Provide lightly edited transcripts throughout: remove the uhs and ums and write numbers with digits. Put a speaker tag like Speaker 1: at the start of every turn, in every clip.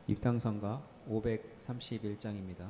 Speaker 1: 입당선가 531장입니다.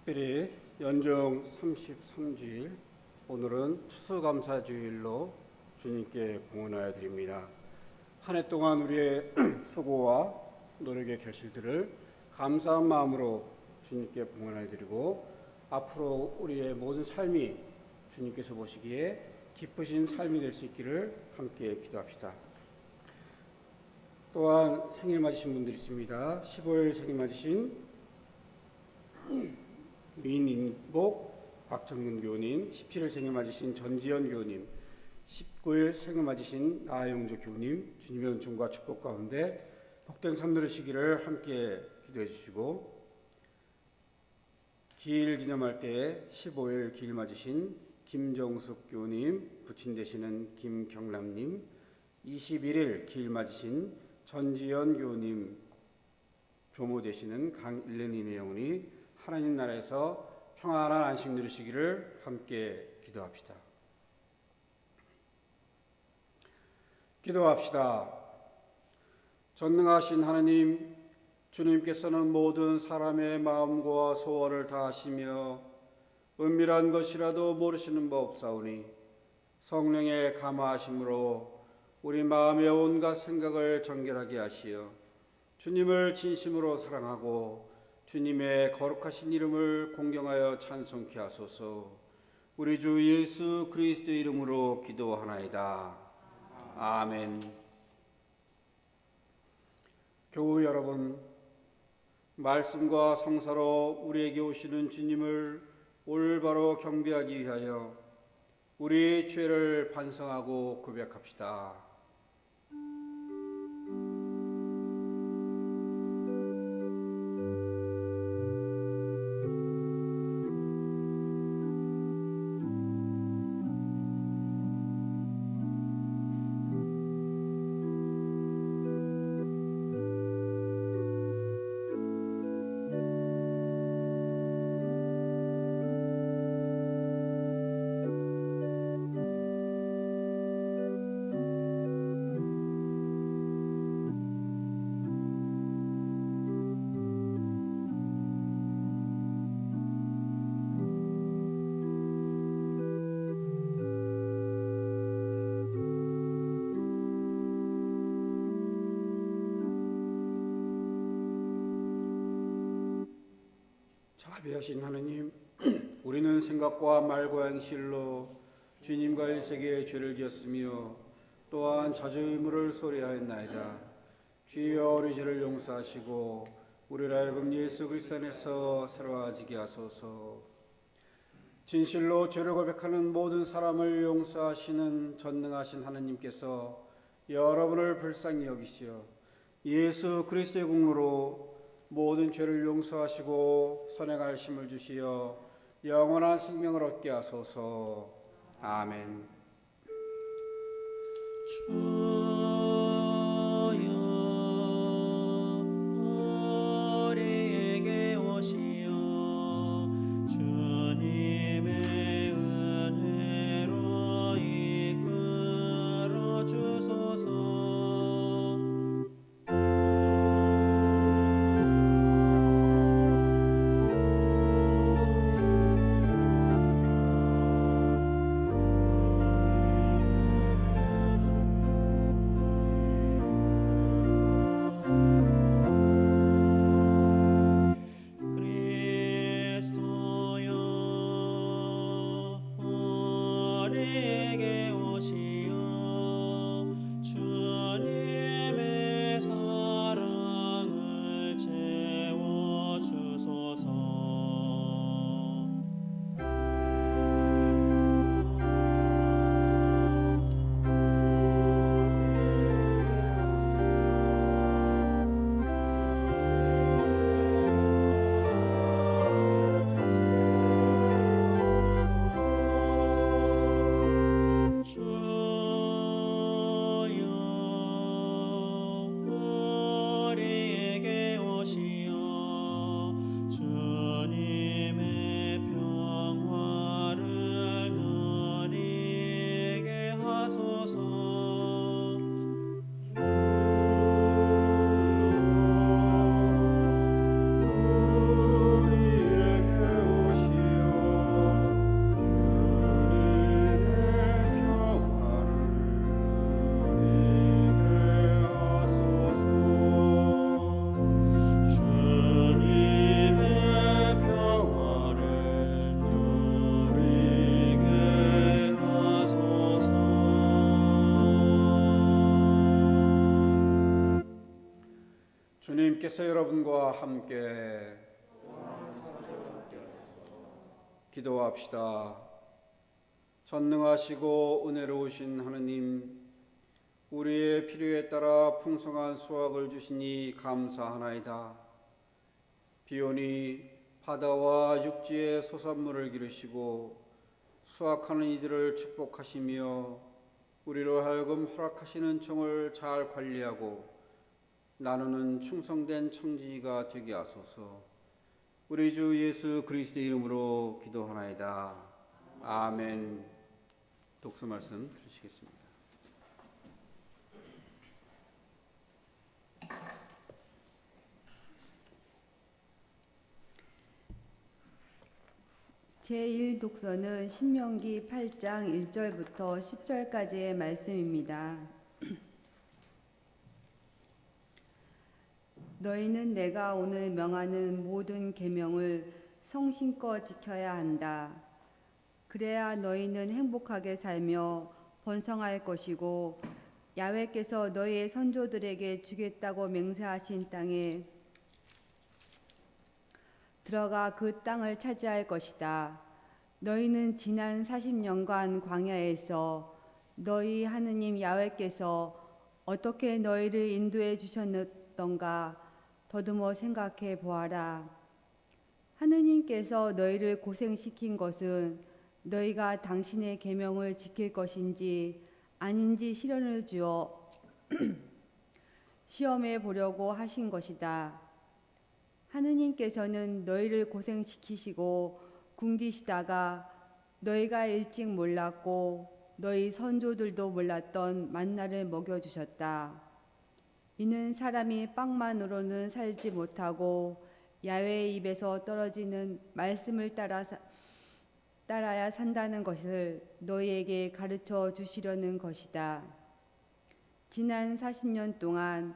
Speaker 2: 특별히 연정 33주일, 오늘은 추수감사주일로 주님께 공헌하여 드립니다. 한 해 동안 우리의 수고와 노력의 결실들을 감사한 마음으로 주님께 공헌하여 드리고, 앞으로 우리의 모든 삶이 주님께서 보시기에 기쁘신 삶이 될 수 있기를 함께 기도합시다. 또한 생일 맞으신 분들이 있습니다. 15일 생일 맞으신 민인복 박정근 교우님, 17일 생일 맞으신 전지현 교우님, 19일 생일 맞으신 나영조 교우님, 주님의 은총과 축복 가운데 복된 삶 누리시기를 함께 기도해 주시고, 기일 기념할 때 15일 기일 맞으신 김정숙 교우님, 부친 되시는 김경남님, 21일 기일 맞으신 전지현 교우님, 조모 되시는 강일레님의 영혼이 하나님 나라에서 평안한 안식 누리시기를 함께 기도합시다. 기도합시다. 전능하신 하나님, 주님께서는 모든 사람의 마음과 소원을 다 아시며 은밀한 것이라도 모르시는 바 없사오니, 성령의 감화하심으로 우리 마음의 온갖 생각을 정결하게 하시어 주님을 진심으로 사랑하고 주님의 거룩하신 이름을 공경하여 찬송케 하소서. 우리 주 예수 그리스도의 이름으로 기도하나이다. 아멘. 교우 여러분, 말씀과 성사로 우리에게 오시는 주님을 올바로 경배하기 위하여 우리의 죄를 반성하고 고백합시다. 자비하신 하느님, 우리는 생각과 말과 행실로 주님과 일세기에 죄를 지었으며 또한 자주 의무를 소리하였나이다. 주여 우리 죄를 용서하시고 우리를 하여금 예수 그리스도 안에서 새로워지게 하소서. 진실로 죄를 고백하는 모든 사람을 용서하시는 전능하신 하느님께서 여러분을 불쌍히 여기시어 예수 그리스도의 공로로 모든 죄를 용서하시고 선행할 힘을 주시어 영원한 생명을 얻게 하소서. 아멘.
Speaker 3: 주여 우리에게 오시어 주님의 은혜로 이끌어 주소서.
Speaker 2: 주님께서 여러분과 함께 기도합시다. 전능하시고 은혜로우신 하느님, 우리의 필요에 따라 풍성한 수확을 주시니 감사하나이다. 비오니 바다와 육지의 소산물을 기르시고 수확하는 이들을 축복하시며 우리로 하여금 허락하시는 종을 잘 관리하고 나누는 충성된 청지기가 되게 하소서. 우리 주 예수 그리스도의 이름으로 기도하나이다. 아멘. 독서 말씀 들으시겠습니다.
Speaker 4: 제1독서는 신명기 8장 1절부터 10절까지의 말씀입니다. 너희는 내가 오늘 명하는 모든 계명을 성심껏 지켜야 한다. 그래야 너희는 행복하게 살며 번성할 것이고 야훼께서 너희의 선조들에게 주겠다고 맹세하신 땅에 들어가 그 땅을 차지할 것이다. 너희는 지난 40년간 광야에서 너희 하느님 야훼께서 어떻게 너희를 인도해 주셨던가 더듬어 생각해 보아라. 하느님께서 너희를 고생시킨 것은 너희가 당신의 계명을 지킬 것인지 아닌지 시련을 주어 시험해 보려고 하신 것이다. 하느님께서는 너희를 고생시키시고 굶기시다가 너희가 일찍 몰랐고 너희 선조들도 몰랐던 만나를 먹여주셨다. 이는 사람이 빵만으로는 살지 못하고 야훼의 입에서 떨어지는 말씀을 따라야 산다는 것을 너희에게 가르쳐 주시려는 것이다. 지난 40년 동안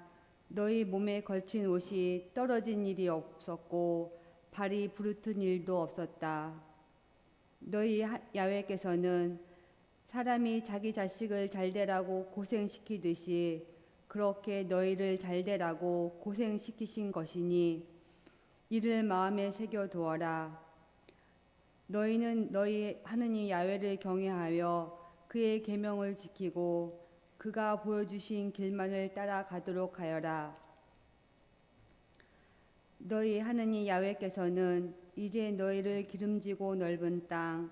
Speaker 4: 너희 몸에 걸친 옷이 떨어진 일이 없었고 발이 부르튼 일도 없었다. 너희 야훼께서는 사람이 자기 자식을 잘되라고 고생시키듯이 그렇게 너희를 잘되라고 고생시키신 것이니 이를 마음에 새겨두어라. 너희는 너희 하느님 야훼를 경외하여 그의 계명을 지키고 그가 보여주신 길만을 따라가도록 하여라. 너희 하느님 야훼께서는 이제 너희를 기름지고 넓은 땅,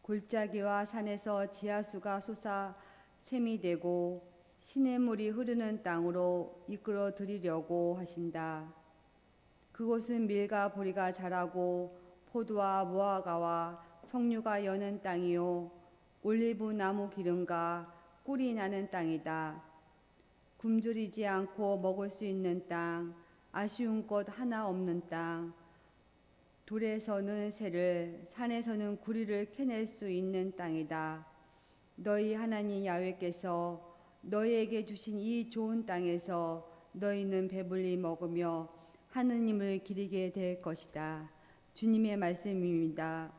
Speaker 4: 골짜기와 산에서 지하수가 솟아 샘이 되고 시냇물이 흐르는 땅으로 이끌어 드리려고 하신다. 그곳은 밀과 보리가 자라고 포도와 무화과와 석류가 여는 땅이요 올리브 나무 기름과 꿀이 나는 땅이다. 굶주리지 않고 먹을 수 있는 땅, 아쉬운 것 하나 없는 땅, 돌에서는 새를, 산에서는 구리를 캐낼 수 있는 땅이다. 너희 하나님 야훼께서 너희에게 주신 이 좋은 땅에서 너희는 배불리 먹으며 하느님을 기리게 될 것이다. 주님의 말씀입니다.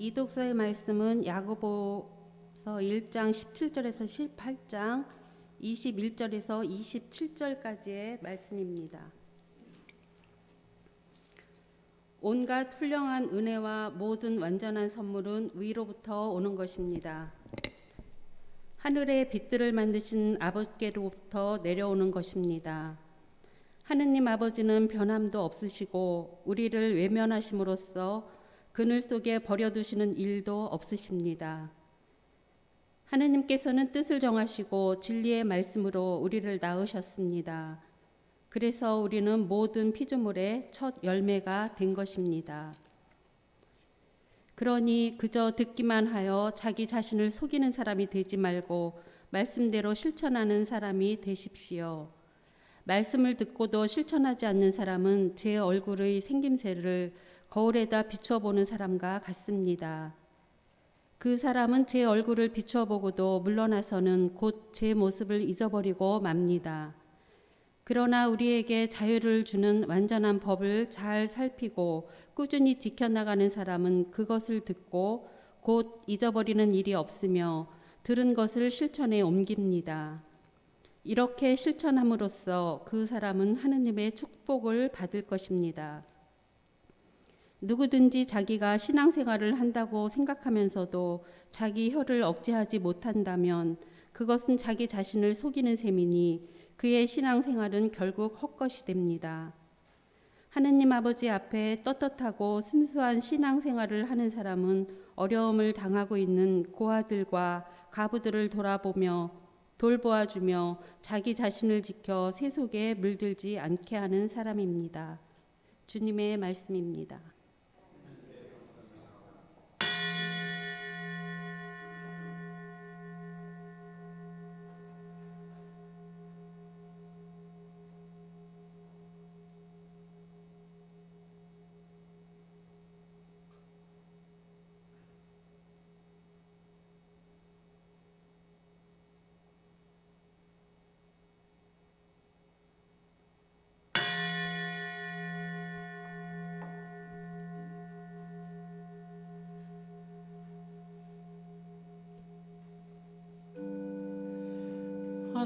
Speaker 5: 이 독서의 말씀은 야고보서 1장 17절에서 18장 21절에서 27절까지의 말씀입니다. 온갖 훌륭한 은혜와 모든 완전한 선물은 위로부터 오는 것입니다. 하늘의 빛들을 만드신 아버지께로부터 내려오는 것입니다. 하느님 아버지는 변함도 없으시고 우리를 외면하심으로써 그늘 속에 버려두시는 일도 없으십니다. 하느님께서는 뜻을 정하시고 진리의 말씀으로 우리를 낳으셨습니다. 그래서 우리는 모든 피조물의 첫 열매가 된 것입니다. 그러니 그저 듣기만 하여 자기 자신을 속이는 사람이 되지 말고 말씀대로 실천하는 사람이 되십시오. 말씀을 듣고도 실천하지 않는 사람은 제 얼굴의 생김새를 거울에다 비추어 보는 사람과 같습니다. 그 사람은 제 얼굴을 비추어 보고도 물러나서는 곧 제 모습을 잊어버리고 맙니다. 그러나 우리에게 자유를 주는 완전한 법을 잘 살피고 꾸준히 지켜나가는 사람은 그것을 듣고 곧 잊어버리는 일이 없으며 들은 것을 실천에 옮깁니다. 이렇게 실천함으로써 그 사람은 하느님의 축복을 받을 것입니다. 누구든지 자기가 신앙생활을 한다고 생각하면서도 자기 혀를 억제하지 못한다면 그것은 자기 자신을 속이는 셈이니 그의 신앙생활은 결국 헛것이 됩니다. 하느님 아버지 앞에 떳떳하고 순수한 신앙생활을 하는 사람은 어려움을 당하고 있는 고아들과 가부들을 돌아보며 돌보아주며 자기 자신을 지켜 세속에 물들지 않게 하는 사람입니다. 주님의 말씀입니다.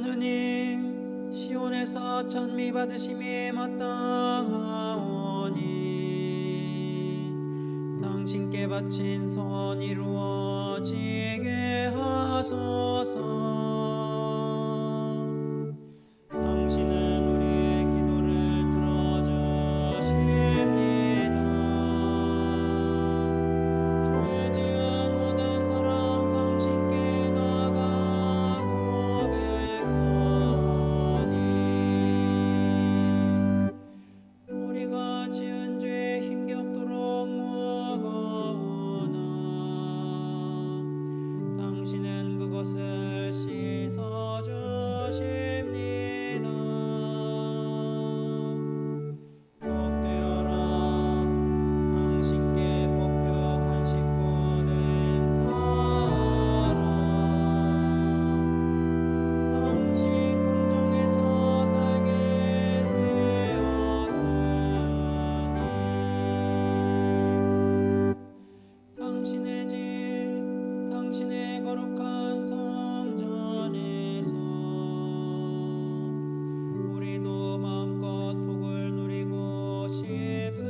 Speaker 3: 하느님 시온에서 찬미 받으심이 마땅하오니 당신께 바친 선 이루어지게 하소서. 당신은 우리의 기도를 들어주십니다. 죄 지은 모든 사람 당신께 나가 고백하니 우리가 지은 죄 힘겹도록 무거우나 당신은 그것을 씻어 주십니다. 복되어라 당신께 뽑혀 한 식구 된 사람. 당신 궁정에서 살게 되었으니 당신의 집 당신의 거룩한 성전에서 우리도 마음껏 복을 누리고 싶습니다.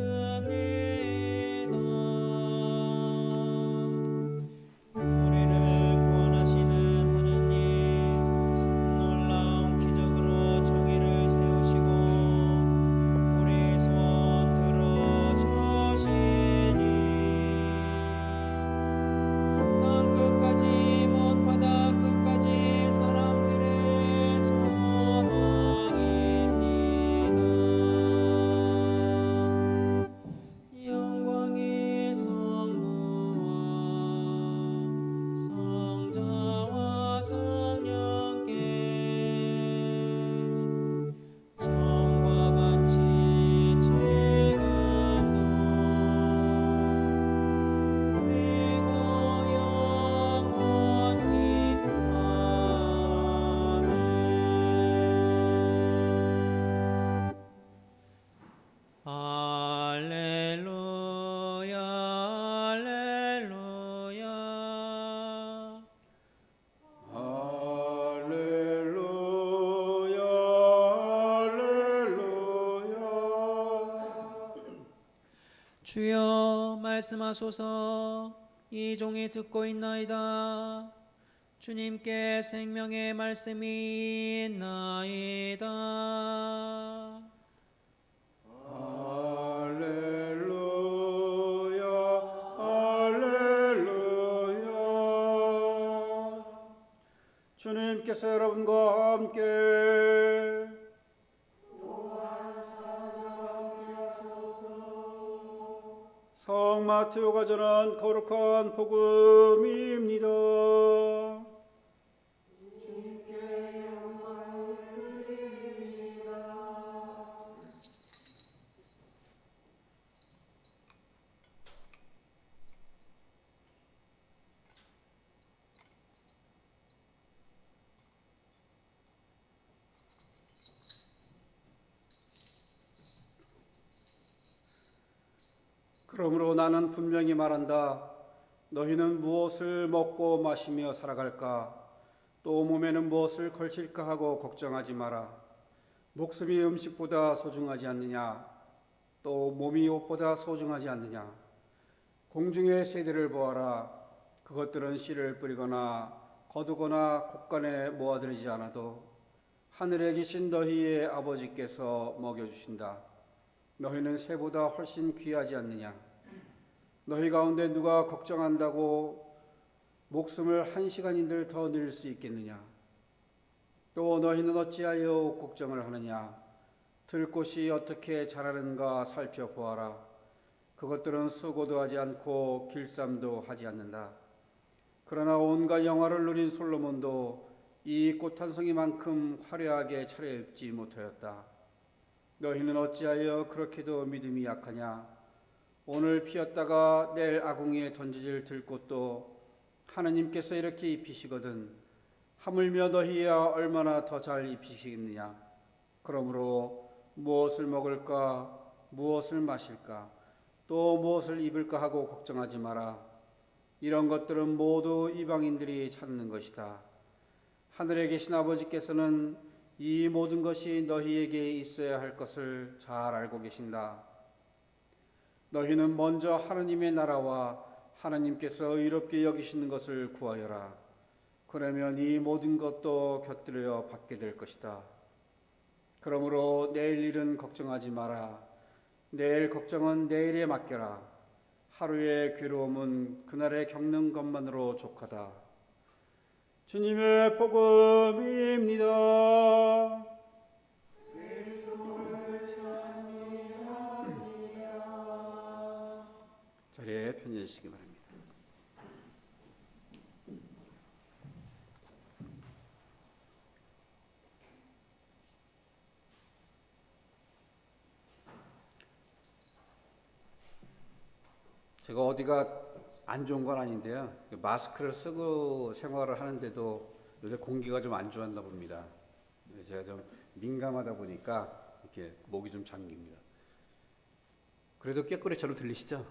Speaker 3: 우리를 구원하시는 하느님 놀라운 기적으로 정의를 세우시고 우리 소원 들어주시니 땅 끝까지 먼 바다 끝까지 사람들의 소망입니다. 영광이 성부와 성자와 성령께 처음과 같이 지금도 그리고 영원히 아멘. 할렐루야 할렐루야.
Speaker 2: 할렐루야 할렐루야.
Speaker 3: 주여 말씀하소서. 이 종이 듣고 있나이다. 주님께 생명의 말씀이 있나이다.
Speaker 2: 할렐루야 할렐루야. 주님께서 여러분과 함께 성 마테오가 전한 거룩한 복음입니다. 그러므로 나는 분명히 말한다. 너희는 무엇을 먹고 마시며 살아갈까? 또 몸에는 무엇을 걸칠까 하고 걱정하지 마라. 목숨이 음식보다 소중하지 않느냐? 또 몸이 옷보다 소중하지 않느냐? 공중의 새들을 보아라. 그것들은 씨를 뿌리거나 거두거나 곡간에 모아들이지 않아도 하늘에 계신 너희의 아버지께서 먹여주신다. 너희는 새보다 훨씬 귀하지 않느냐? 너희 가운데 누가 걱정한다고 목숨을 1시간인들 더 늘릴 수 있겠느냐? 또 너희는 어찌하여 걱정을 하느냐? 들꽃이 어떻게 자라는가 살펴보아라. 그것들은 수고도 하지 않고 길쌈도 하지 않는다. 그러나 온갖 영화를 누린 솔로몬도 이 꽃 한 송이만큼 화려하게 차려입지 못하였다. 너희는 어찌하여 그렇게도 믿음이 약하냐? 오늘 피었다가 내일 아궁이에 던져질 들꽃도 하느님께서 이렇게 입히시거든 하물며 너희야 얼마나 더 잘 입히시겠느냐? 그러므로 무엇을 먹을까? 무엇을 마실까? 또 무엇을 입을까 하고 걱정하지 마라. 이런 것들은 모두 이방인들이 찾는 것이다. 하늘에 계신 아버지께서는 이 모든 것이 너희에게 있어야 할 것을 잘 알고 계신다. 너희는 먼저 하느님의 나라와 하나님께서 의롭게 여기시는 것을 구하여라. 그러면 이 모든 것도 곁들여 받게 될 것이다. 그러므로 내일 일은 걱정하지 마라. 내일 걱정은 내일에 맡겨라. 하루의 괴로움은 그날에 겪는 것만으로 족하다. 주님의 복음입니다. 자리에 편지해주시기 바랍니다. 제가 어디가 안 좋은 건 아닌데요. 마스크를 쓰고 생활을 하는데도 요새 공기가 좀 안 좋았나 봅니다. 제가 좀 민감하다 보니까 이렇게 목이 좀 잠깁니다. 그래도 꾀꼬리처럼 들리시죠?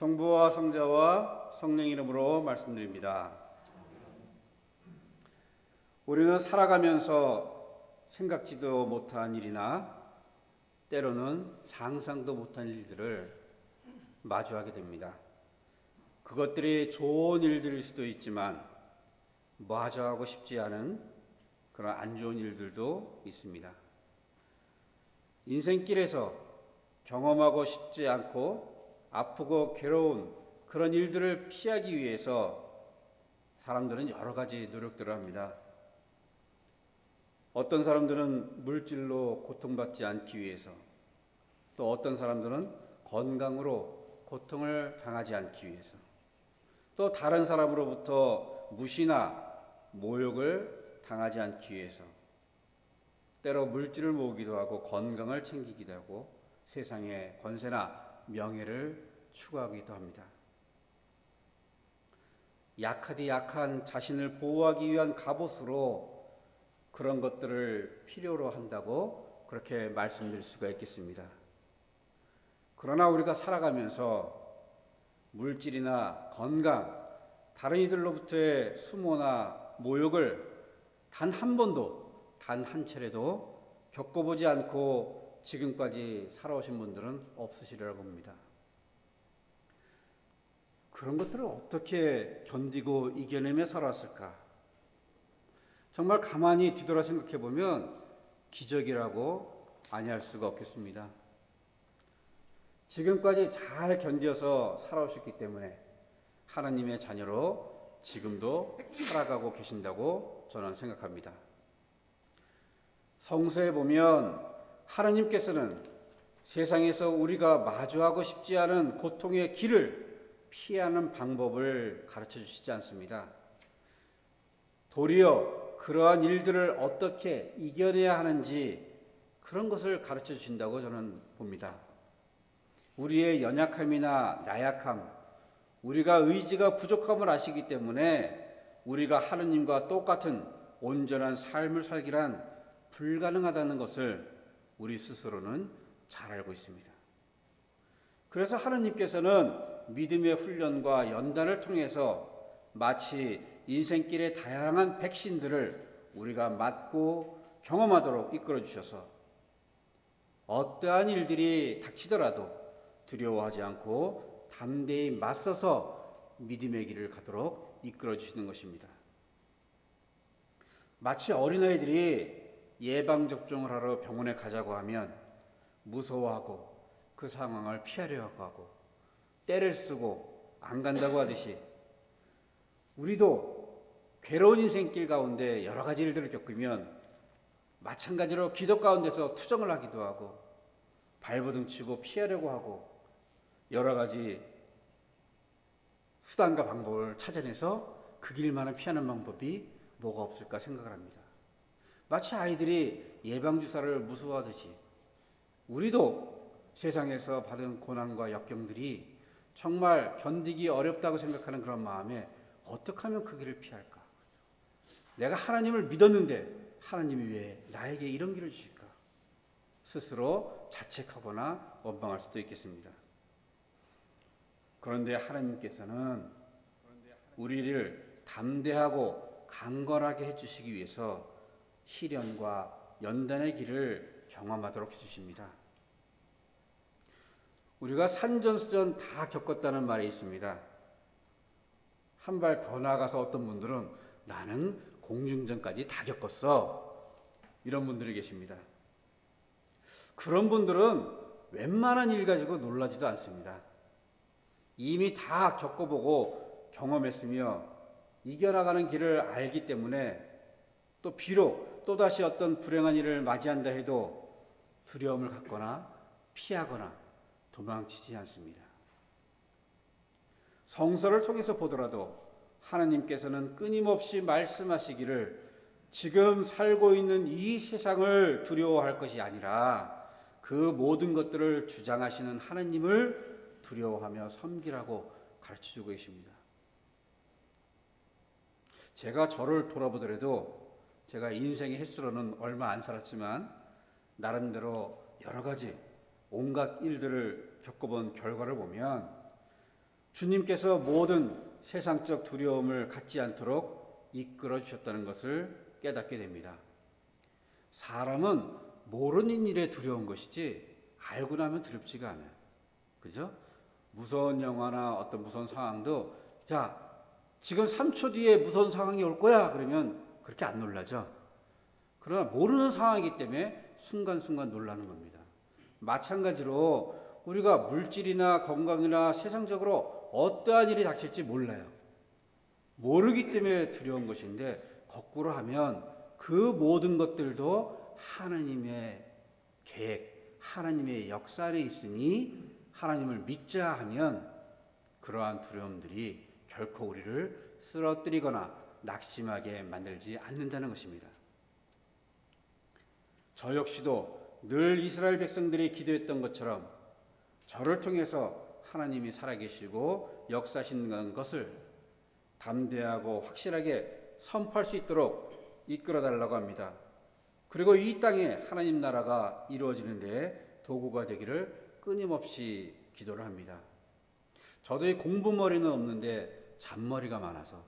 Speaker 2: 성부와 성자와 성령 이름으로 말씀드립니다. 우리는 살아가면서 생각지도 못한 일이나 때로는 상상도 못한 일들을 마주하게 됩니다. 그것들이 좋은 일들일 수도 있지만 마주하고 싶지 않은 그런 안 좋은 일들도 있습니다. 인생길에서 경험하고 싶지 않고 아프고 괴로운 그런 일들을 피하기 위해서 사람들은 여러 가지 노력들을 합니다. 어떤 사람들은 물질로 고통받지 않기 위해서, 또 어떤 사람들은 건강으로 고통을 당하지 않기 위해서, 또 다른 사람으로부터 무시나 모욕을 당하지 않기 위해서, 때로 물질을 모으기도 하고 건강을 챙기기도 하고 세상의 권세나 명예를 추구하기도 합니다. 약하디 약한 자신을 보호하기 위한 갑옷으로 그런 것들을 필요로 한다고 그렇게 말씀드릴 수가 있겠습니다. 그러나 우리가 살아가면서 물질이나 건강, 다른 이들로부터의 수모나 모욕을 단 한 번도, 단 한 차례도 겪어보지 않고 지금까지 살아오신 분들은 없으시리라고 봅니다. 그런 것들을 어떻게 견디고 이겨내며 살았을까? 정말 가만히 뒤돌아 생각해 보면 기적이라고 아니할 수가 없겠습니다. 지금까지 잘 견뎌서 살아오셨기 때문에 하나님의 자녀로 지금도 살아가고 계신다고 저는 생각합니다. 성서에 보면 하나님께서는 세상에서 우리가 마주하고 싶지 않은 고통의 길을 피하는 방법을 가르쳐 주시지 않습니다. 도리어 그러한 일들을 어떻게 이겨내야 하는지 그런 것을 가르쳐 주신다고 저는 봅니다. 우리의 연약함이나 나약함, 우리가 의지가 부족함을 아시기 때문에 우리가 하느님과 똑같은 온전한 삶을 살기란 불가능하다는 것을 우리 스스로는 잘 알고 있습니다. 그래서 하느님께서는 믿음의 훈련과 연단을 통해서 마치 인생길의 다양한 백신들을 우리가 맞고 경험하도록 이끌어 주셔서 어떠한 일들이 닥치더라도 두려워하지 않고 담대히 맞서서 믿음의 길을 가도록 이끌어 주시는 것입니다. 마치 어린아이들이 예방접종을 하러 병원에 가자고 하면 무서워하고 그 상황을 피하려고 하고 떼를 쓰고 안 간다고 하듯이 우리도 괴로운 인생길 가운데 여러 가지 일들을 겪으면 마찬가지로 기도 가운데서 투정을 하기도 하고 발버둥 치고 피하려고 하고 여러 가지 수단과 방법을 찾아내서 그 길만을 피하는 방법이 뭐가 없을까 생각을 합니다. 마치 아이들이 예방주사를 무서워하듯이 우리도 세상에서 받은 고난과 역경들이 정말 견디기 어렵다고 생각하는 그런 마음에 어떻게 하면 그 길을 피할까? 내가 하나님을 믿었는데 하나님이 왜 나에게 이런 길을 주실까? 스스로 자책하거나 원망할 수도 있겠습니다. 그런데 하나님께서는 우리를 담대하고 강건하게 해주시기 위해서 시련과 연단의 길을 경험하도록 해주십니다. 우리가 산전수전 다 겪었다는 말이 있습니다. 한 발 더 나아가서 어떤 분들은 나는 공중전까지 다 겪었어, 이런 분들이 계십니다. 그런 분들은 웬만한 일 가지고 놀라지도 않습니다. 이미 다 겪어보고 경험했으며 이겨나가는 길을 알기 때문에 또 비록 또다시 어떤 불행한 일을 맞이한다 해도 두려움을 갖거나 피하거나 도망치지 않습니다. 성서를 통해서 보더라도 하나님께서는 끊임없이 말씀하시기를 지금 살고 있는 이 세상을 두려워할 것이 아니라 그 모든 것들을 주장하시는 하나님을 두려워하며 섬기라고 가르쳐주고 계십니다. 제가 저를 돌아보더라도 제가 인생의 횟수로는 얼마 안 살았지만 나름대로 여러 가지 온갖 일들을 겪어본 결과를 보면 주님께서 모든 세상적 두려움을 갖지 않도록 이끌어 주셨다는 것을 깨닫게 됩니다. 사람은 모르는 일에 두려운 것이지 알고 나면 두렵지가 않아요. 그죠? 무서운 영화나 어떤 무서운 상황도 야, 지금 3초 뒤에 무서운 상황이 올 거야 그러면 그렇게 안 놀라죠. 그러나 모르는 상황이기 때문에 순간순간 놀라는 겁니다. 마찬가지로 우리가 물질이나 건강이나 세상적으로 어떠한 일이 닥칠지 몰라요. 모르기 때문에 두려운 것인데 거꾸로 하면 그 모든 것들도 하나님의 계획, 하나님의 역사 안에 있으니 하나님을 믿자 하면 그러한 두려움들이 결코 우리를 쓰러뜨리거나 낙심하게 만들지 않는다는 것입니다. 저 역시도 늘 이스라엘 백성들이 기도했던 것처럼 저를 통해서 하나님이 살아계시고 역사하시는 것을 담대하고 확실하게 선포할 수 있도록 이끌어달라고 합니다. 그리고 이 땅에 하나님 나라가 이루어지는 데 도구가 되기를 끊임없이 기도를 합니다. 저도 이 공부머리는 없는데 잔머리가 많아서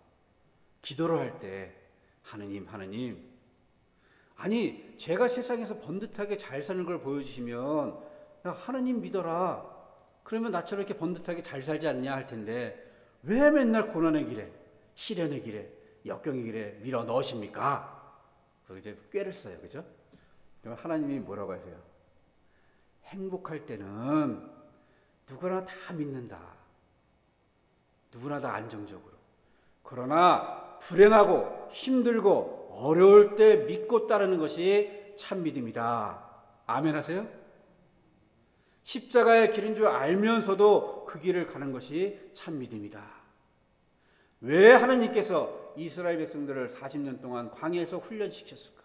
Speaker 2: 기도를 할 때 하느님 아니 제가 세상에서 번듯하게 잘 사는 걸 보여주시면 야, 하느님 믿어라 그러면 나처럼 이렇게 번듯하게 잘 살지 않냐 할 텐데 왜 맨날 고난의 길에 시련의 길에 역경의 길에 밀어 넣으십니까? 그래서 이제 꾀를 써요. 그죠? 그럼 하나님이 뭐라고 하세요? 행복할 때는 누구나 다 믿는다. 누구나 다 안정적으로. 그러나 불행하고 힘들고 어려울 때 믿고 따르는 것이 참 믿음이다. 아멘 하세요? 십자가의 길인 줄 알면서도 그 길을 가는 것이 참 믿음이다. 왜 하나님께서 이스라엘 백성들을 40년 동안 광야에서 훈련시켰을까?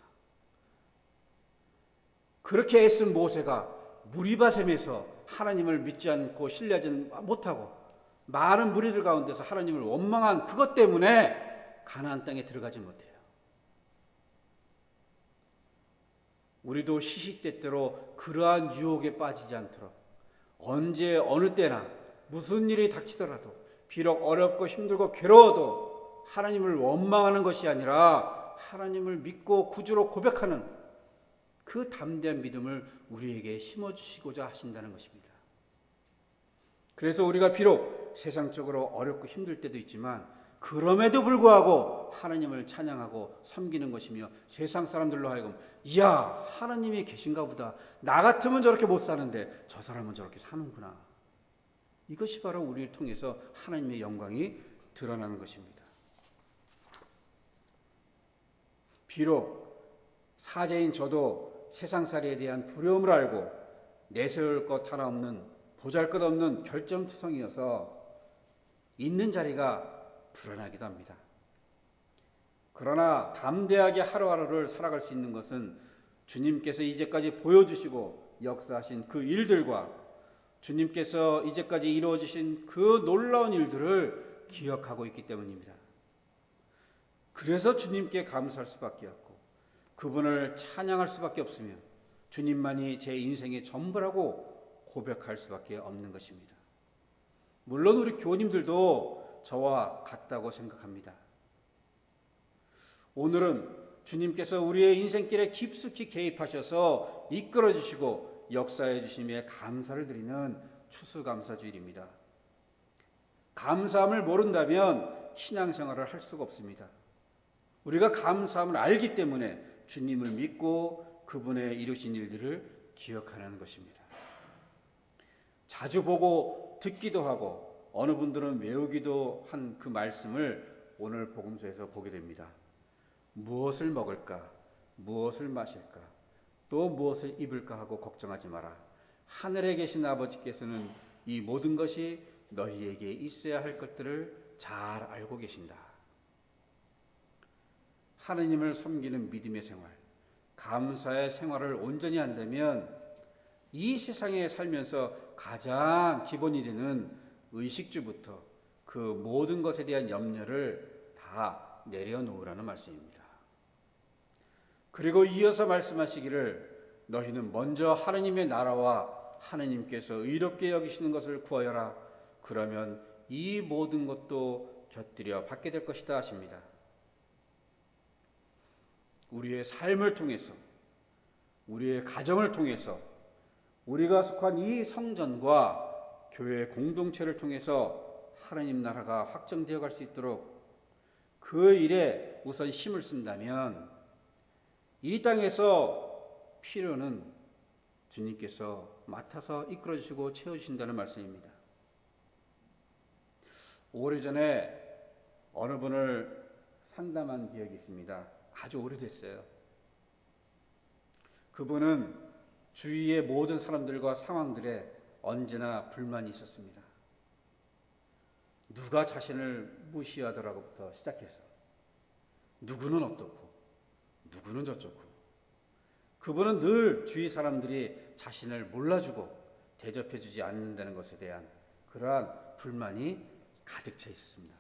Speaker 2: 그렇게 애쓴 모세가 무리바셈에서 하나님을 믿지 않고 신뢰하지 못하고 많은 무리들 가운데서 하나님을 원망한 그것 때문에 가나안 땅에 들어가지 못해요. 우리도 시시때때로 그러한 유혹에 빠지지 않도록 언제 어느 때나 무슨 일이 닥치더라도 비록 어렵고 힘들고 괴로워도 하나님을 원망하는 것이 아니라 하나님을 믿고 구주로 고백하는 그 담대한 믿음을 우리에게 심어주시고자 하신다는 것입니다. 그래서 우리가 비록 세상적으로 어렵고 힘들 때도 있지만 그럼에도 불구하고 하나님을 찬양하고 섬기는 것이며 세상 사람들로 하여금 이야 하나님이 계신가 보다 나 같으면 저렇게 못 사는데 저 사람은 저렇게 사는구나 이것이 바로 우리를 통해서 하나님의 영광이 드러나는 것입니다. 비록 사제인 저도 세상살이에 대한 두려움을 알고 내세울 것 하나 없는 보잘것없는 결점투성이어서 있는 자리가 불안하기도 합니다. 그러나 담대하게 하루하루를 살아갈 수 있는 것은 주님께서 이제까지 보여주시고 역사하신 그 일들과 주님께서 이제까지 이루어주신 그 놀라운 일들을 기억하고 있기 때문입니다. 그래서 주님께 감사할 수밖에 없고 그분을 찬양할 수밖에 없으며 주님만이 제 인생의 전부라고 고백할 수밖에 없는 것입니다. 물론 우리 교우님들도 저와 같다고 생각합니다. 오늘은 주님께서 우리의 인생길에 깊숙이 개입하셔서 이끌어 주시고 역사해 주심에 감사를 드리는 추수감사주일입니다. 감사함을 모른다면 신앙생활을 할 수가 없습니다. 우리가 감사함을 알기 때문에 주님을 믿고 그분의 이루신 일들을 기억하는 것입니다. 자주 보고 듣기도 하고 어느 분들은 외우기도 한 그 말씀을 오늘 복음서에서 보게 됩니다. 무엇을 먹을까? 무엇을 마실까? 또 무엇을 입을까 하고 걱정하지 마라. 하늘에 계신 아버지께서는 이 모든 것이 너희에게 있어야 할 것들을 잘 알고 계신다. 하느님을 섬기는 믿음의 생활, 감사의 생활을 온전히 한다면 이 세상에 살면서 가장 기본이 되는 의식주부터 그 모든 것에 대한 염려를 다 내려놓으라는 말씀입니다. 그리고 이어서 말씀하시기를 너희는 먼저 하느님의 나라와 하느님께서 의롭게 여기시는 것을 구하여라. 그러면 이 모든 것도 곁들여 받게 될 것이다 하십니다. 우리의 삶을 통해서, 우리의 가정을 통해서, 우리가 속한 이 성전과 교회 공동체를 통해서 하나님 나라가 확정되어 갈 수 있도록 그 일에 우선 힘을 쓴다면 이 땅에서 필요는 주님께서 맡아서 이끌어 주시고 채워 주신다는 말씀입니다. 오래전에 어느 분을 상담한 기억이 있습니다. 아주 오래됐어요. 그분은 주위의 모든 사람들과 상황들에 언제나 불만이 있었습니다. 누가 자신을 무시하더라고부터 시작해서 누구는 어떻고 누구는 저쩌고 그분은 늘 주위 사람들이 자신을 몰라주고 대접해주지 않는다는 것에 대한 그러한 불만이 가득 차 있었습니다.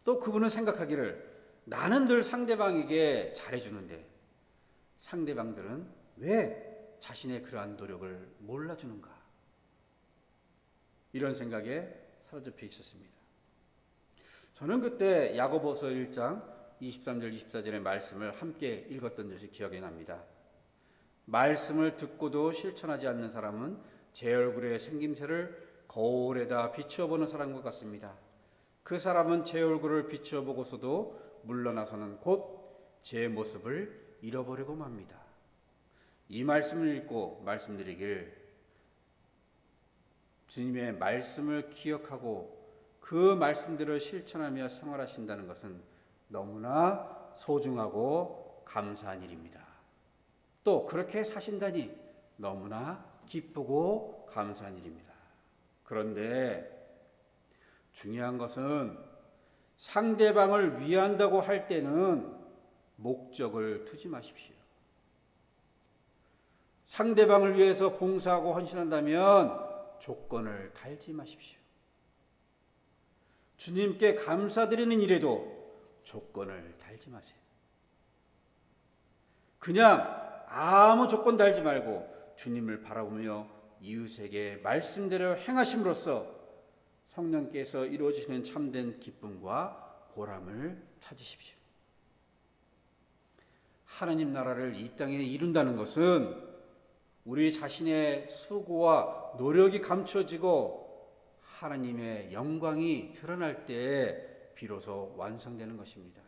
Speaker 2: 또 그분은 생각하기를 나는 늘 상대방에게 잘해주는데 상대방들은 왜 자신의 그러한 노력을 몰라주는가? 이런 생각에 사로잡혀 있었습니다. 저는 그때 야고보서 1장 23절 24절의 말씀을 함께 읽었던 것이 기억이 납니다. 말씀을 듣고도 실천하지 않는 사람은 제 얼굴의 생김새를 거울에다 비추어 보는 사람과 같습니다. 그 사람은 제 얼굴을 비추어 보고서도 물러나서는 곧 제 모습을 잃어버리고 맙니다. 이 말씀을 읽고 말씀드리길 주님의 말씀을 기억하고 그 말씀대로 실천하며 생활하신다는 것은 너무나 소중하고 감사한 일입니다. 또 그렇게 사신다니 너무나 기쁘고 감사한 일입니다. 그런데 중요한 것은 상대방을 위한다고 할 때는 목적을 두지 마십시오. 상대방을 위해서 봉사하고 헌신한다면 조건을 달지 마십시오. 주님께 감사드리는 일에도 조건을 달지 마세요. 그냥 아무 조건 달지 말고 주님을 바라보며 이웃에게 말씀대로 행하심으로써 성령께서 이루어지시는 참된 기쁨과 보람을 찾으십시오. 하나님 나라를 이 땅에 이룬다는 것은 우리 자신의 수고와 노력이 감춰지고 하나님의 영광이 드러날 때에 비로소 완성되는 것입니다.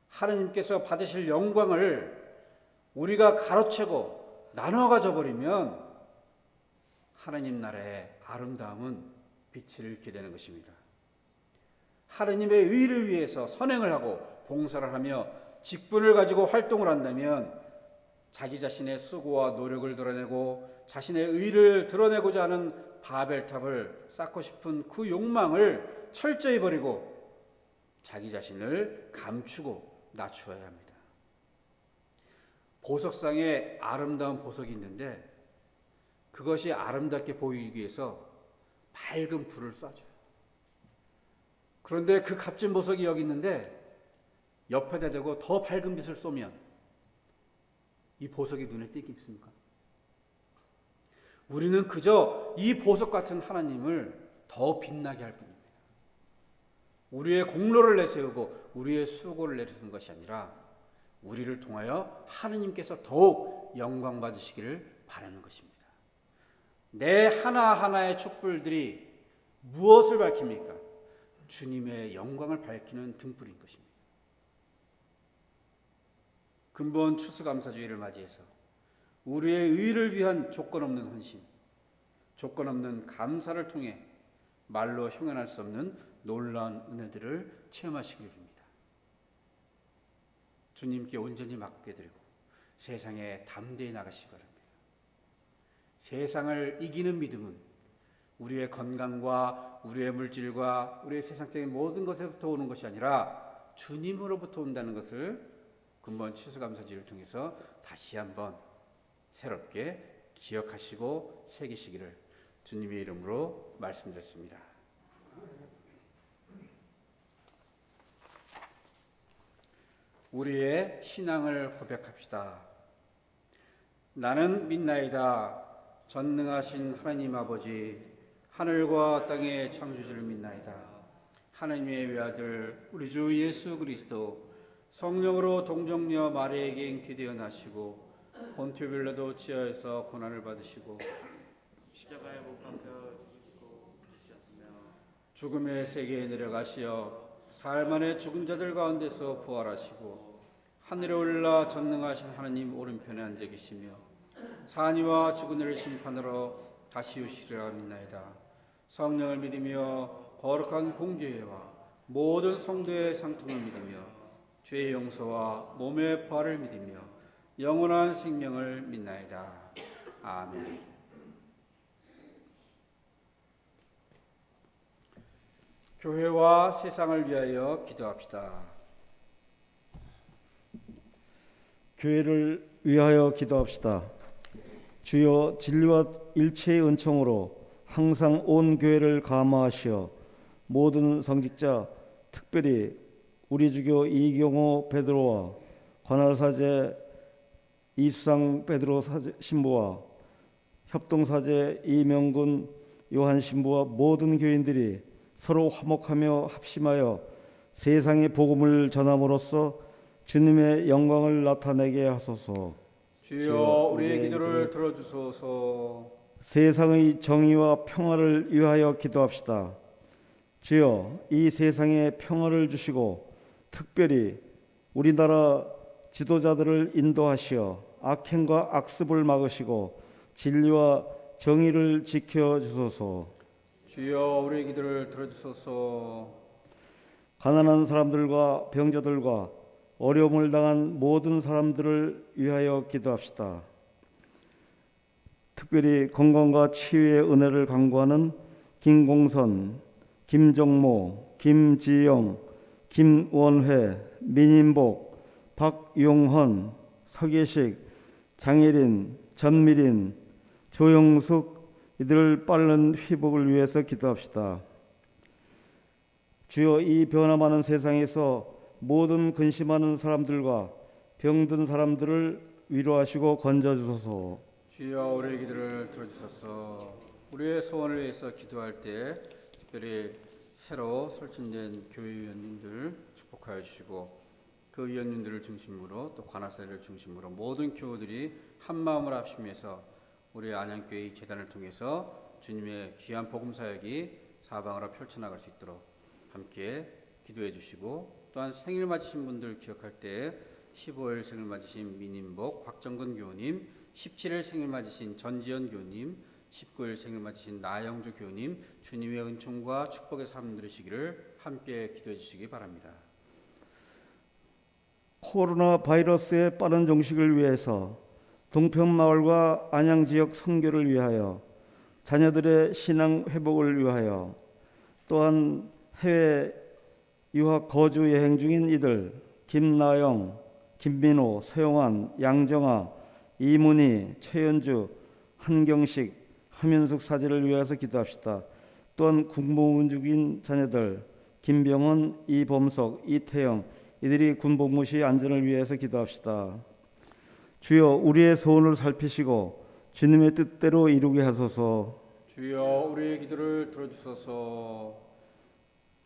Speaker 2: 하나님께서 받으실 영광을 우리가 가로채고 나눠 가져버리면 하나님 나라의 아름다움은 빛을 잃게 되는 것입니다. 하나님의 의를 위해서 선행을 하고 봉사를 하며 직분을 가지고 활동을 한다면 자기 자신의 수고와 노력을 드러내고 자신의 의를 드러내고자 하는 바벨탑을 쌓고 싶은 그 욕망을 철저히 버리고 자기 자신을 감추고 낮추어야 합니다. 보석상에 아름다운 보석이 있는데 그것이 아름답게 보이기 위해서 밝은 불을 쏴줘요. 그런데 그 값진 보석이 여기 있는데 옆에다 대고 더 밝은 빛을 쏘면 이 보석이 눈에 띄겠습니까? 우리는 그저 이 보석 같은 하나님을 더 빛나게 할 뿐입니다. 우리의 공로를 내세우고 우리의 수고를 내세우는 것이 아니라 우리를 통하여 하느님께서 더욱 영광 받으시기를 바라는 것입니다. 내 하나하나의 촛불들이 무엇을 밝힙니까? 주님의 영광을 밝히는 등불인 것입니다. 근본 추수감사주의를 맞이해서 우리의 의를 위한 조건 없는 헌신, 조건 없는 감사를 통해 말로 형언할 수 없는 놀라운 은혜들을 체험하시길 빕니다. 주님께 온전히 맡겨드리고 세상에 담대히 나가시기 바랍니다. 세상을 이기는 믿음은 우리의 건강과 우리의 물질과 우리의 세상적인 모든 것에서부터 오는 것이 아니라 주님으로부터 온다는 것을 근본 추수감사주의를 통해서 다시 한번 새롭게 기억하시고 새기시기를 주님의 이름으로 말씀드렸습니다. 우리의 신앙을 고백합시다. 나는 믿나이다. 전능하신 하나님 아버지, 하늘과 땅의 창조주를 믿나이다. 하나님의 외아들 우리 주 예수 그리스도 성령으로 동정녀 마리아에게 잉태되어 나시고 본토 빌라도 지하에서 고난을 받으시고 십자가에 못 박혀 죽으시고 죽음의 세계에 내려가시어 사흘 만에 죽은 자들 가운데서 부활하시고 하늘에 올라 전능하신 하나님 오른편에 앉아 계시며 산이와 죽은 이를 심판하러 다시 오시리라 믿나이다. 성령을 믿으며 거룩한 공교회와 모든 성도의 상통을 믿으며 죄의 용서와 몸의 부활을 믿으며 영원한 생명을 믿나이다. 아멘. 교회와 세상을 위하여 기도합시다.
Speaker 6: 교회를 위하여 기도합시다. 주여 진리와 일체의 은총으로 항상 온 교회를 감화하시어 모든 성직자, 특별히 우리 주교 이경호 베드로와 관할사제 이수상 베드로 신부와 협동사제 이명군 요한 신부와 모든 교인들이 서로 화목하며 합심하여 세상의 복음을 전함으로써 주님의 영광을 나타내게 하소서.
Speaker 2: 주여 우리의 기도를 들어주소서.
Speaker 6: 세상의 정의와 평화를 위하여 기도합시다. 주여 이 세상에 평화를 주시고 특별히 우리나라 지도자들을 인도하시어 악행과 악습을 막으시고 진리와 정의를 지켜주소서.
Speaker 2: 주여 우리의 기도를 들어주소서.
Speaker 6: 가난한 사람들과 병자들과 어려움을 당한 모든 사람들을 위하여 기도합시다. 특별히 건강과 치유의 은혜를 강구하는 김공선, 김정모, 김지영, 김원회, 민인복, 박용헌, 서계식, 장혜린, 전미린, 조영숙 이들을 빠른 회복을 위해서 기도합시다. 주여 이 변화 많은 세상에서 모든 근심하는 사람들과 병든 사람들을 위로하시고 건져주소서.
Speaker 2: 주여 우리의 기도를 들어주소서. 우리의 소원을 위해서 기도할 때 특별히 새로 설정된 교회위원님들 축복하여 주시고 그 위원님들을 중심으로 또 관할사를 중심으로 모든 교우들이 한 마음을 합심해서 우리 안양교회 재단을 통해서 주님의 귀한 복음 사역이 사방으로 펼쳐나갈 수 있도록 함께 기도해 주시고 또한 생일 맞으신 분들 기억할 때 15일 생일 맞으신 민인복 박정근 교우님, 17일 생일 맞으신 전지현 교우님, 19일 생일 맞으신 나영주 교우님 주님의 은총과 축복의 삶 누리시기를 함께 기도해 주시기 바랍니다.
Speaker 6: 코로나 바이러스의 빠른 종식을 위해서 동평마을과 안양지역 선교를 위하여 자녀들의 신앙 회복을 위하여 또한 해외 유학 거주 여행 중인 이들 김나영, 김민호, 서영환, 양정아, 이문희, 최연주, 한경식, 하민숙 사제를 위해서 기도합시다. 또한 군복무 중인 자녀들 김병헌, 이범석, 이태영 이들이 군복무 시 안전을 위해서 기도합시다. 주여 우리의 소원을 살피시고 주님의 뜻대로 이루게 하소서.
Speaker 2: 주여 우리의 기도를 들어주소서.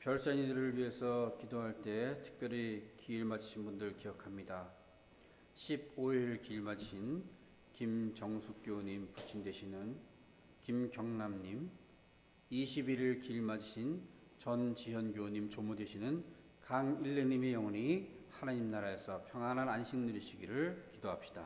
Speaker 2: 별산이들을 위해서 기도할 때 특별히 기일 맞으신 분들 기억합니다. 15일 기일 맞으신 김정숙 교우님 부친 되시는 김경남님, 21일 기일 맞으신 전지현 교우님 조무 되시는 강일래님의 영혼이 하나님 나라에서 평안한 안식 누리시기를 기도합시다.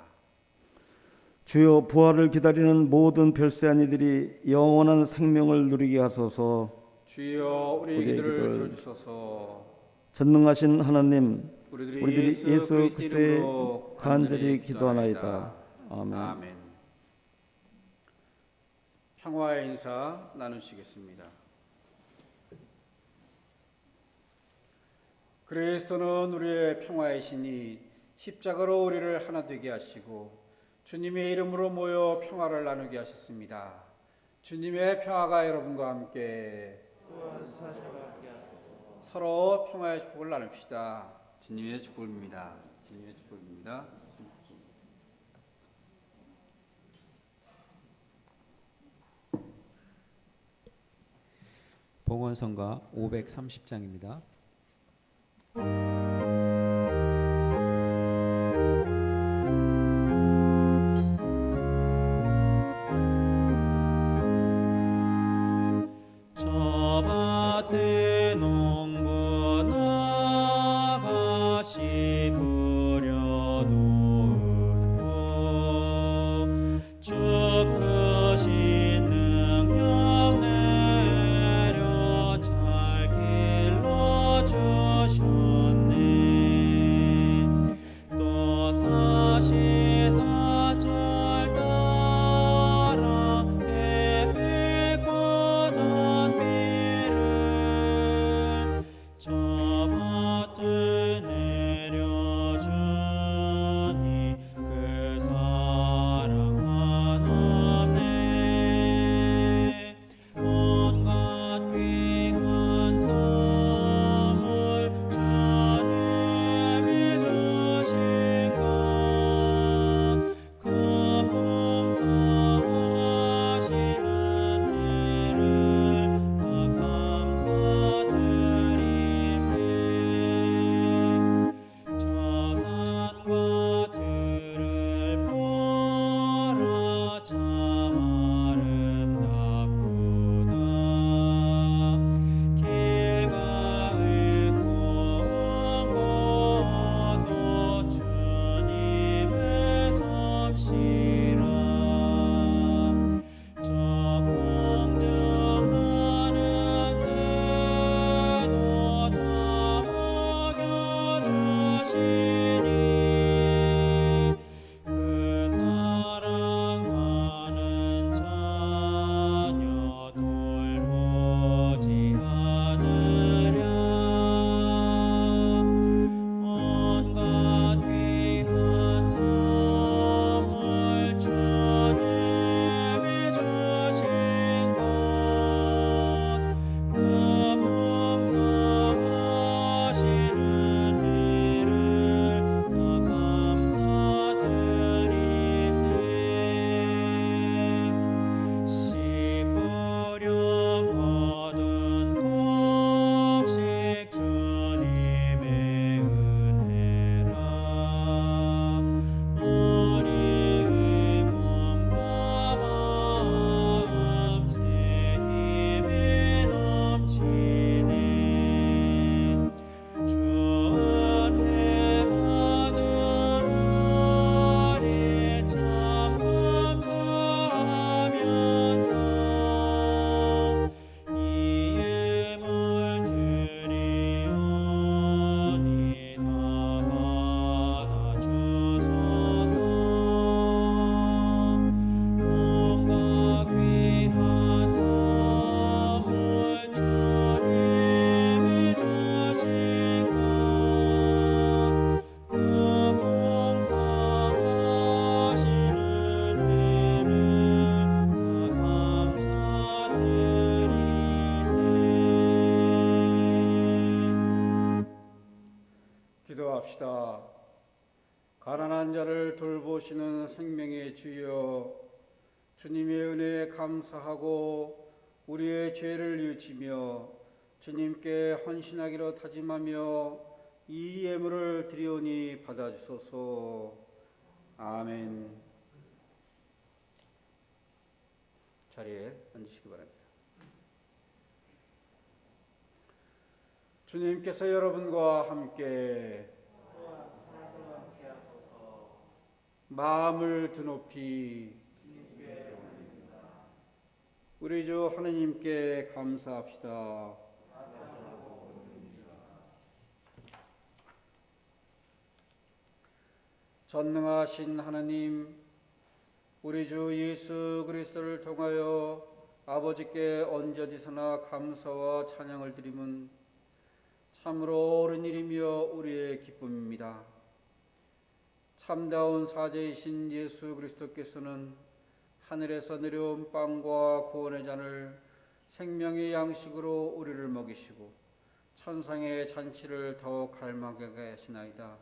Speaker 6: 주여 부활을 기다리는 모든 별세한 이들이 영원한 생명을 누리게 하소서.
Speaker 2: 주여 우리의 기도를 들어주소서.
Speaker 6: 전능하신 하나님,
Speaker 2: 우리들이
Speaker 6: 우리들이
Speaker 2: 예수
Speaker 6: 예수
Speaker 2: 그리스도의
Speaker 6: 그리스도의
Speaker 2: 이름으로
Speaker 6: 간절히 기도하나이다. 아멘.
Speaker 2: 아멘. 평화의 인사 나누시겠습니다. 그리스도는 우리의 평화의 신이 십자가로 우리를 하나 되게 하시고 주님의 이름으로 모여 평화를 나누게 하셨습니다. 주님의 평화가 여러분과 함께 서로 평화의 축복을 나눕시다. 주님의 축복입니다. 주님의 축복입니다.
Speaker 1: 봉헌성가 530장입니다.
Speaker 3: 저 밭에 농부 나가시 뿌려놓고 주 크신 능력 내려 잘 길러주셨네. 또 사시사철 따라 헤매고 덤비를 저 밭에 내려주니 그 사랑 한없네. 온갖 귀한 선물 주님이 주신 것그 풍성하신 은혜를 다 감사드리세. 저 산과 들을 보라 참 아름답구나. 길가의 공고도 주님의 솜씨라. 저 공중 나는 새도 다 먹여주시니 그 사랑하는 자녀 돌보지 않으랴. 온갖 귀한 선물 주님이 주신 것그 풍성하신 은혜를 다 감사드리세. 씨 뿌려 거둔 곡식 주님의 은혜라. 우리의 몸과 마음 새 힘이 넘치네. 주 은혜 받은 우리 참 감사하면서 이 예물 드리오니 다 받아주소서. 온갖 귀한 선물 주님이 주신 것그 풍성하신 은혜를 다 감사드리세.
Speaker 2: 기도합시다. 가난한 자를 돌보시는 생명의 주여, 주님의 은혜에 감사하고 우리의 죄를 뉘우치며 주님께 헌신하기로 다짐하며 이 예물을 드리오니 받아주소서. 아멘. 자리에 앉으시기 바랍니다. 주님께서 여러분과 함께 마음을 드높이 우리 주 하느님께 감사합시다. 전능하신 하나님, 우리 주 예수 그리스도를 통하여 아버지께 언제어디서나 감사와 찬양을 드림은 참으로 옳은 일이며 우리의 기쁨입니다. 참다운 사제이신 예수 그리스도께서는 하늘에서 내려온 빵과 구원의 잔을 생명의 양식으로 우리를 먹이시고 천상의 잔치를 더욱 갈망하게 하시나이다.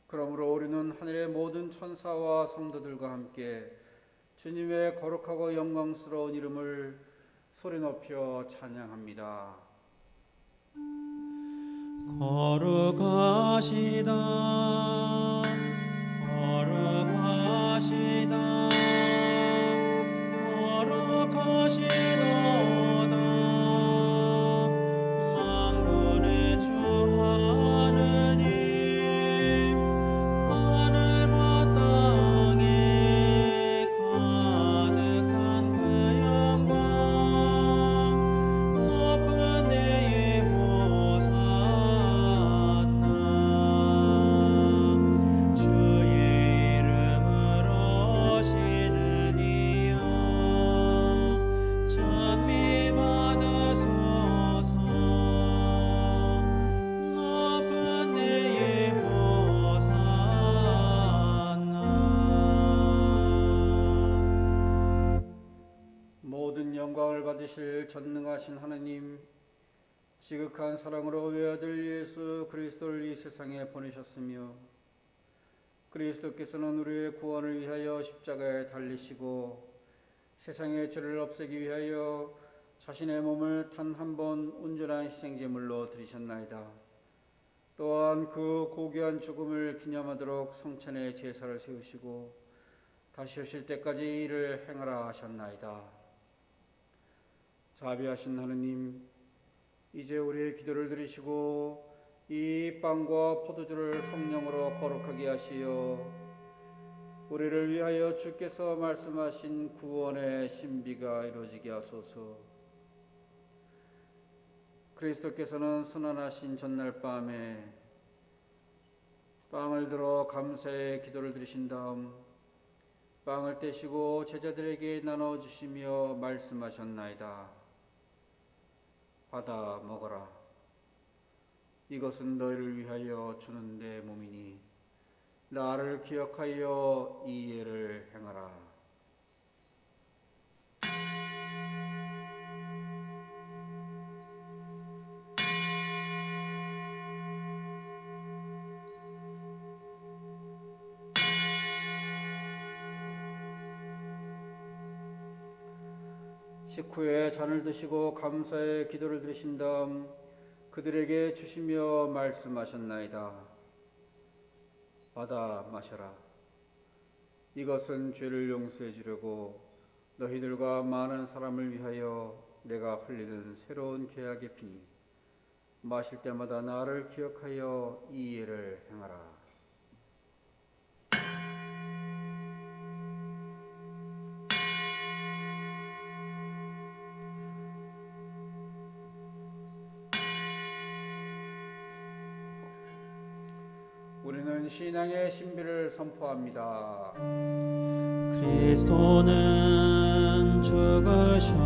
Speaker 2: 그러므로 우리는 하늘의 모든 천사와 성도들과 함께 주님의 거룩하고 영광스러운 이름을 소리 높여 찬양합니다.
Speaker 3: 거룩하시다 거룩하시다 거룩하시도다 만군의 주 하느님 하늘과 땅에 가득한 그 영광 높은 데에 호산나 주의 이름으로 오시는 이여 찬미 받으소서 높은 데에 호산나
Speaker 2: 모든 영광을 받으실 전능하신 하나님, 지극한 사랑으로 외아들 예수 그리스도를 이 세상에 보내셨으며 그리스도께서는 우리의 구원을 위하여 십자가에 달리시고 세상의 죄를 없애기 위하여 자신의 몸을 단 한 번 온전한 희생제물로 드리셨나이다. 또한 그 고귀한 죽음을 기념하도록 성찬의 제사를 세우시고 다시 오실 때까지 이를 행하라 하셨나이다. 자비하신 하느님, 이제 우리의 기도를 들으시고 이 빵과 포도주를 성령으로 거룩하게 하시어 우리를 위하여 주께서 말씀하신 구원의 신비가 이루어지게 하소서. 그리스도께서는 순환하신 전날 밤에 빵을 들어 감사의 기도를 드리신 다음 빵을 떼시고 제자들에게 나눠주시며 말씀하셨나이다. 받아 먹어라. 이것은 너희를 위하여 주는 내 몸이니 나를 기억하여 이 예를 행하라. 식후에 잔을 드시고 감사의 기도를 드리신 다음 그들에게 주시며 말씀하셨나이다. 받아 마셔라. 이것은 죄를 용서해 주려고 너희들과 많은 사람을 위하여 내가 흘리는 새로운 계약의 피니 마실 때마다 나를 기억하여 이 예를 행하라. 우리는 신앙의 신비를 선포합니다.
Speaker 3: 그리스도는 죽으셨고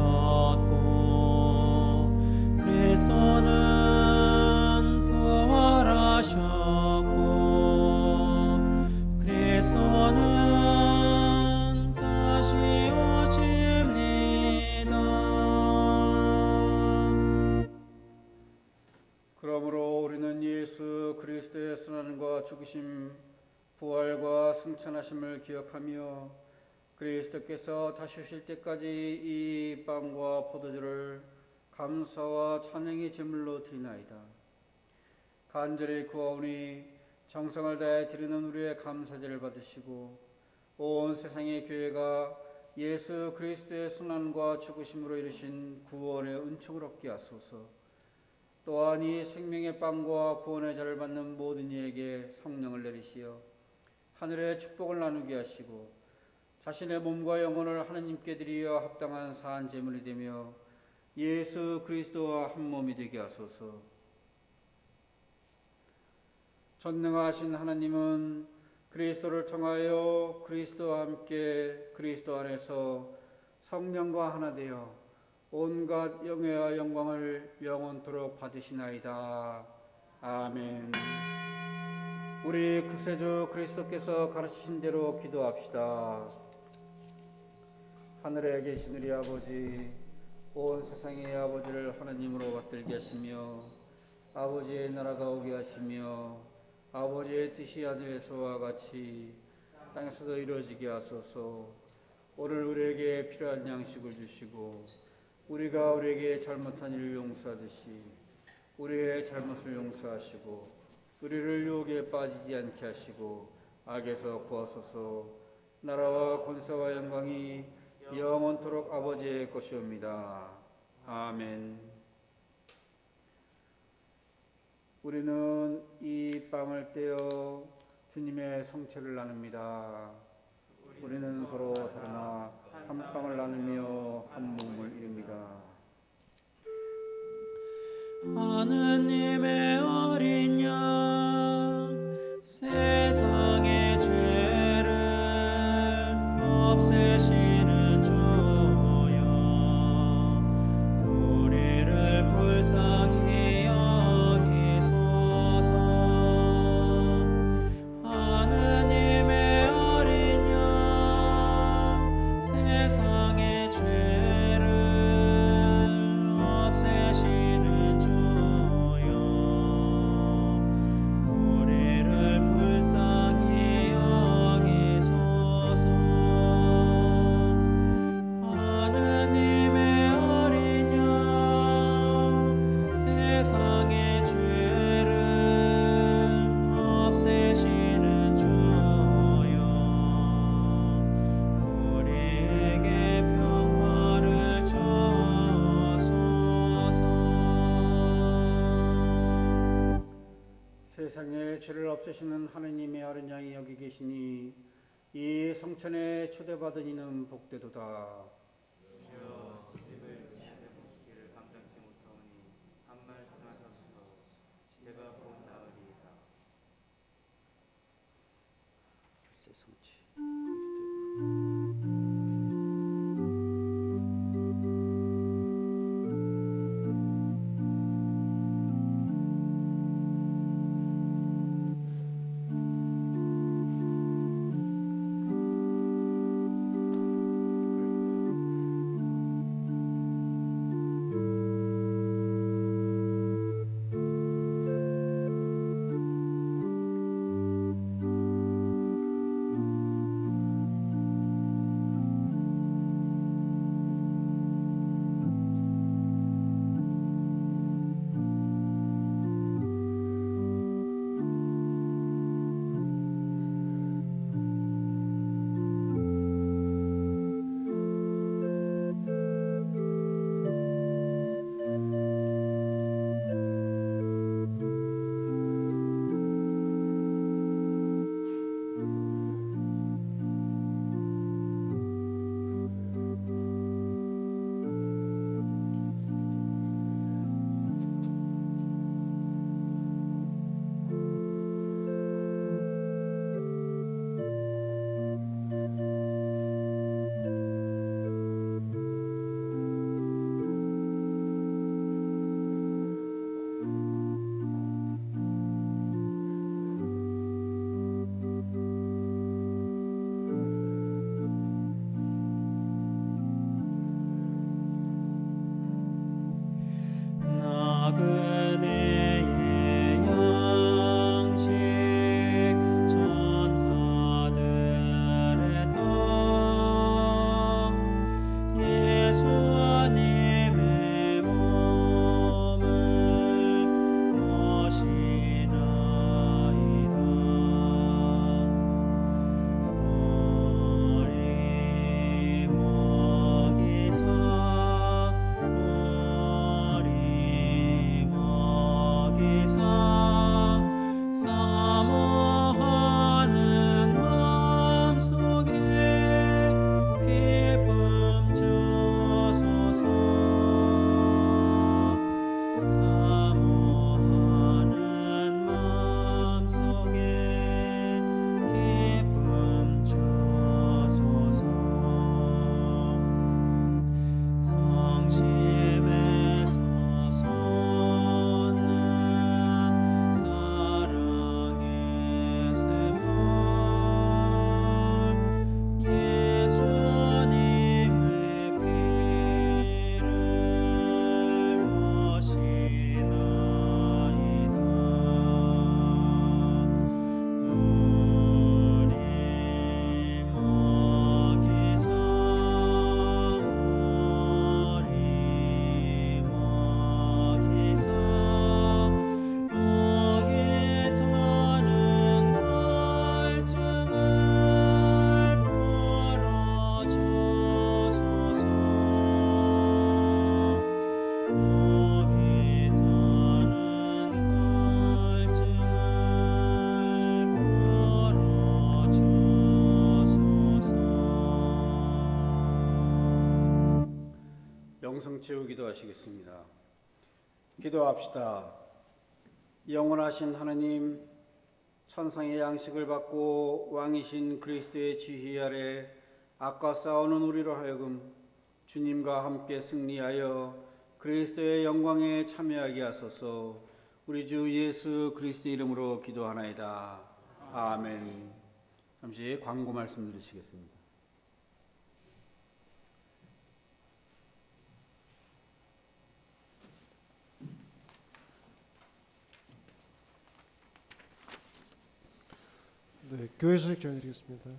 Speaker 3: 그리스도는 부활하셨고 그리스도는 다시 오십니다.
Speaker 2: 그러므로 우리는 예수 그리스도의 순환과 죽으심, 부활과 승천하심을 기억하며 그리스도께서 다시 오실 때까지 이 빵과 포도주를 감사와 찬양의 제물로 드리나이다. 간절히 구하오니 정성을 다해 드리는 우리의 감사제를 받으시고 온 세상의 교회가 예수 그리스도의 순환과 죽으심으로 이루신 구원의 은총을 얻게 하소서. 또한 이 생명의 빵과 구원의 자를 받는 모든 이에게 성령을 내리시어 하늘의 축복을 나누게 하시고 자신의 몸과 영혼을 하느님께 드리어 합당한 사한 제물이 되며 예수 그리스도와 한 몸이 되게 하소서. 전능하신 하나님은 그리스도를 통하여 그리스도와 함께 그리스도 안에서 성령과 하나 되어 온갖 영예와 영광을 영원토록 받으시나이다. 아멘. 우리 구세주 그리스도께서 가르치신 대로 기도합시다. 하늘에 계신 우리 아버지, 온 세상의 아버지를 하나님으로 받들게 하시며 아버지의 나라가 오게 하시며 아버지의 뜻이 하늘에서와 같이 땅에서도 이루어지게 하소서. 오늘 우리에게 필요한 양식을 주시고 우리가 우리에게 잘못한 일을 용서하듯이 우리의 잘못을 용서하시고 우리를 유혹에 빠지지 않게 하시고 악에서 구하소서. 나라와 권세와 영광이 영원토록 아버지의 것이옵니다. 아멘. 우리는 이 빵을 떼어 주님의 성체를 나눕니다. 우리는 서로 다르나 한 빵을 나누며 한 몸을 이룹니다.
Speaker 3: 하느님의 어린 양 세상의 죄를 없애시는 주여 우리를 불쌍히 여기소서. 하느님의 어린 양 세상의 죄를 없애시는 주여 우리를 불쌍히 여기소서. 하느님의 어린 양 세상의 죄를 없애시는 주여 우리에게 평화를 주소서.
Speaker 2: 세상의 죄를 없애시는 하느님의 어린 양이 여기 계시니 이 성천에 초대받은 이는 복되도다. 영성 기도하시겠습니다. 기도합시다. 영원하신 하나님, 천상의 양식을 받고 왕이신 그리스도의 지휘 아래 악과 싸우는 우리로 하여금 주님과 함께 승리하여 그리스도의 영광에 참여하게 하소서. 우리 주 예수 그리스도 이름으로 기도하나이다. 아멘. 잠시 광고 말씀 드리시겠습니다.
Speaker 7: 네, 교회 소식 전해드리겠습니다.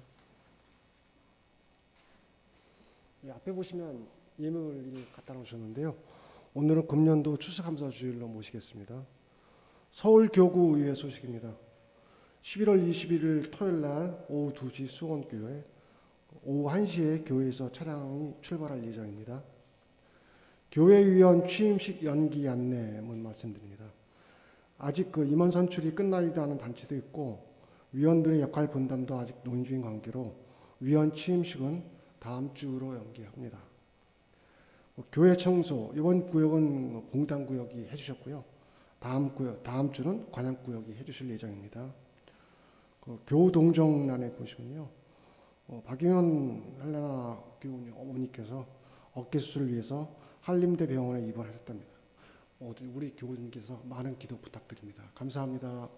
Speaker 7: 앞에 보시면 예물을 갖다 놓으셨는데요. 오늘은 금년도 추수감사 주일로 모시겠습니다. 서울교구의회 소식입니다. 11월 21일 토요일 날 오후 2시 수원교회, 오후 1시에 교회에서 차량이 출발할 예정입니다. 교회위원 취임식 연기 안내문 말씀드립니다. 아직 임원 선출이 끝나지도 않은 단체도 있고 위원들의 역할 분담도 아직 논의 중인 관계로 위원 취임식은 다음 주로 연기합니다. 교회 청소, 이번 구역은 공단구역이 해주셨고요. 다음 주는 관양구역이 해주실 예정입니다. 교우동정란에 보시면요. 박용현 한라나 교우님 어머니께서 어깨 수술을 위해서 한림대 병원에 입원하셨답니다. 우리 교우님께서 많은 기도 부탁드립니다. 감사합니다.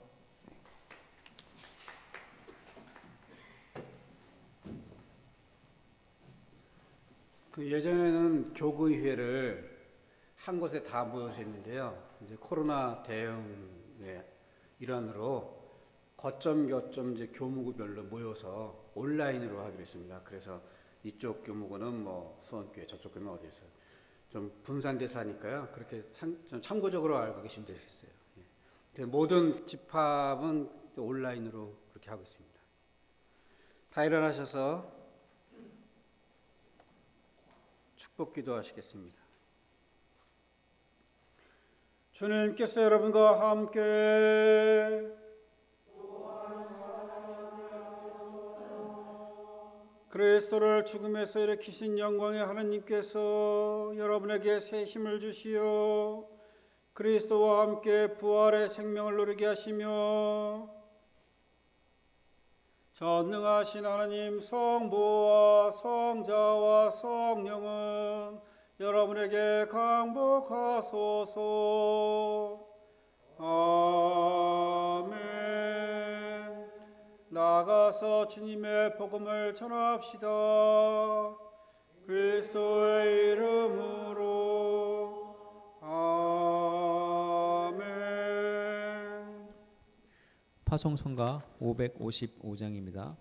Speaker 2: 예전에는 교구의회를 한 곳에 다 모여서 했는데요. 이제 코로나 대응의 일환으로 거점 이제 교무구별로 모여서 온라인으로 하기로 했습니다. 그래서 이쪽 교무구는 뭐 수원교회, 저쪽 교무는 어디에서 좀 분산돼서 하니까요. 그렇게 좀 참고적으로 알고 계시면 되겠어요. 예. 모든 집합은 온라인으로 그렇게 하고 있습니다. 다 일어나셔서 축복 기도하시겠습니다. 주님께서 여러분과 함께 그리스도를 죽음에서 일으키신 영광의 하나님께서 여러분에게 새 힘을 주시어 그리스도와 함께 부활의 생명을 누리게 하시며 전능하신 하나님 성부와 성자와 성령은 여러분에게 강복하소서. 아멘. 나아가서 주님의 복음을 전합시다. 그리스도의 이름으로. 아멘.
Speaker 1: 파송성가 555장입니다.